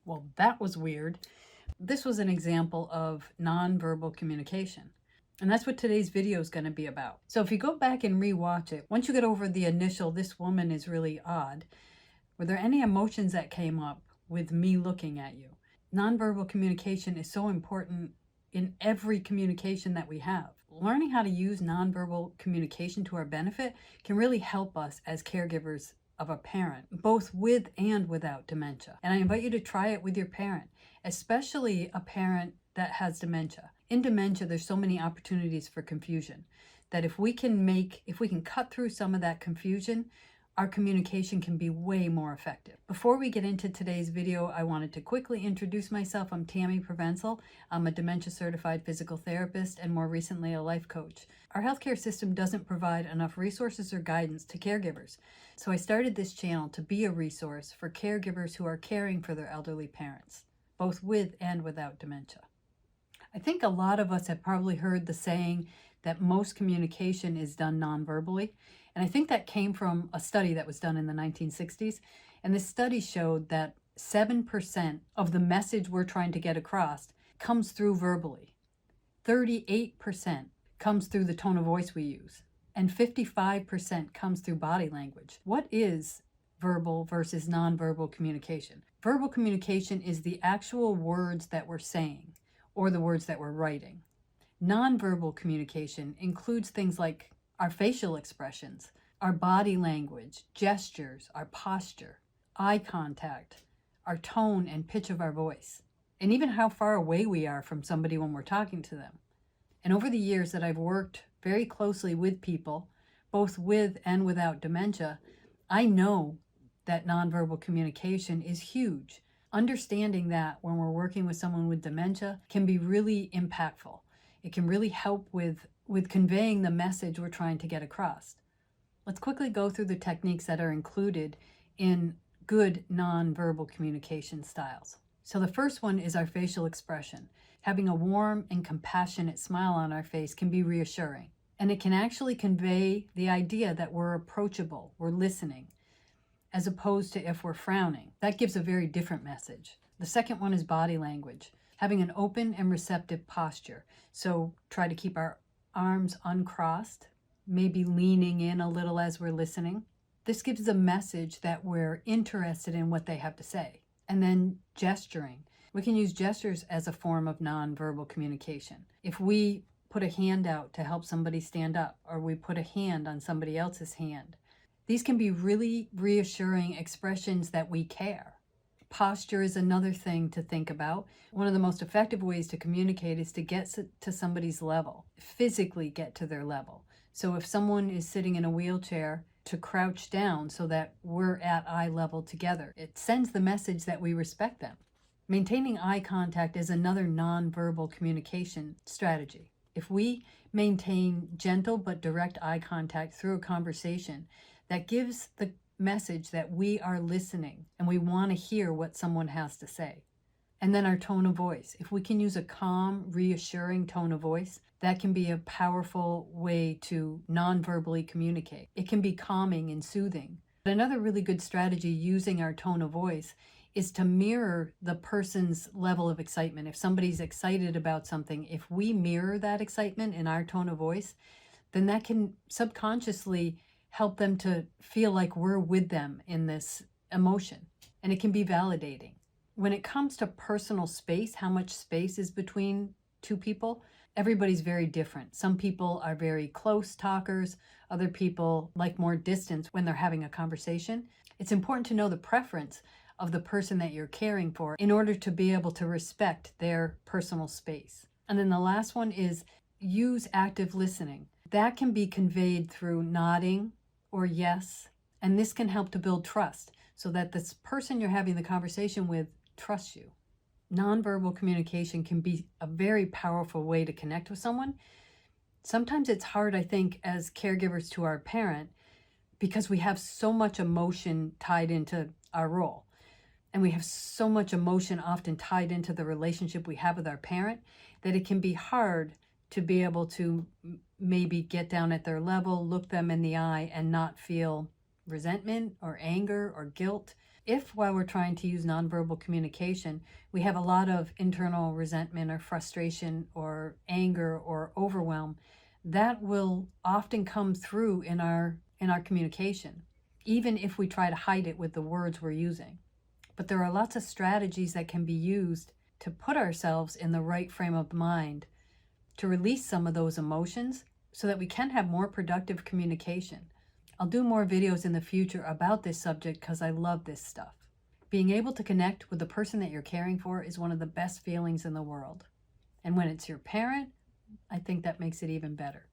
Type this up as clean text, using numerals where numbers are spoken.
Well, that was weird. This was an example of nonverbal communication. And that's what today's video is going to be about. So if you go back and rewatch it, once you get over the initial, this woman is really odd, were there any emotions that came up with me looking at you? Nonverbal communication is so important in every communication that we have. Learning how to use nonverbal communication to our benefit can really help us as caregivers of a parent, both with and without dementia. And I invite you to try it with your parent, especially a parent that has dementia. In dementia, there's so many opportunities for confusion that if we can cut through some of that confusion, our communication can be way more effective. Before we get into today's video, I wanted to quickly introduce myself. I'm Tammy Provenzel. I'm a dementia certified physical therapist and more recently a life coach. Our healthcare system doesn't provide enough resources or guidance to caregivers. So I started this channel to be a resource for caregivers who are caring for their elderly parents, both with and without dementia. I think a lot of us have probably heard the saying that most communication is done non-verbally. And I think that came from a study that was done in the 1960s. And this study showed that 7% of the message we're trying to get across comes through verbally. 38% comes through the tone of voice we use. And 55% comes through body language. What is verbal versus nonverbal communication? Verbal communication is the actual words that we're saying or the words that we're writing. Nonverbal communication includes things like our facial expressions, our body language, gestures, our posture, eye contact, our tone and pitch of our voice, and even how far away we are from somebody when we're talking to them. And over the years that I've worked very closely with people, both with and without dementia, I know that nonverbal communication is huge. Understanding that when we're working with someone with dementia can be really impactful. It can really help with conveying the message we're trying to get across. Let's quickly go through the techniques that are included in good nonverbal communication styles. So the first one is our facial expression. Having a warm and compassionate smile on our face can be reassuring. And it can actually convey the idea that we're approachable, we're listening, as opposed to if we're frowning. That gives a very different message. The second one is body language. Having an open and receptive posture. So try to keep our arms uncrossed, maybe leaning in a little as we're listening. This gives a message that we're interested in what they have to say. And then gesturing. We can use gestures as a form of nonverbal communication. If we put a hand out to help somebody stand up, or we put a hand on somebody else's hand, these can be really reassuring expressions that we care. Posture is another thing to think about. One of the most effective ways to communicate is to get to somebody's level, physically get to their level. So if someone is sitting in a wheelchair, to crouch down so that we're at eye level together. It sends the message that we respect them. Maintaining eye contact is another nonverbal communication strategy. If we maintain gentle but direct eye contact through a conversation, that gives the message that we are listening and we want to hear what someone has to say. And then our tone of voice. If we can use a calm, reassuring tone of voice, that can be a powerful way to non-verbally communicate. It can be calming and soothing. But another really good strategy using our tone of voice is to mirror the person's level of excitement. If somebody's excited about something, if we mirror that excitement in our tone of voice, then that can subconsciously help them to feel like we're with them in this emotion. And it can be validating. When it comes to personal space, how much space is between two people, everybody's very different. Some people are very close talkers. Other people like more distance when they're having a conversation. It's important to know the preference of the person that you're caring for in order to be able to respect their personal space. And then the last one is use active listening. That can be conveyed through nodding or yes, and this can help to build trust so that this person you're having the conversation with trusts you. Nonverbal communication can be a very powerful way to connect with someone. Sometimes it's hard, I think, as caregivers to our parent because we have so much emotion tied into our role. And we have so much emotion often tied into the relationship we have with our parent that it can be hard to be able to maybe get down at their level, look them in the eye, and not feel resentment or anger or guilt. If while we're trying to use nonverbal communication, we have a lot of internal resentment or frustration or anger or overwhelm, that will often come through in our communication, even if we try to hide it with the words we're using. But there are lots of strategies that can be used to put ourselves in the right frame of mind to release some of those emotions so that we can have more productive communication. I'll do more videos in the future about this subject because I love this stuff. Being able to connect with the person that you're caring for is one of the best feelings in the world. And when it's your parent, I think that makes it even better.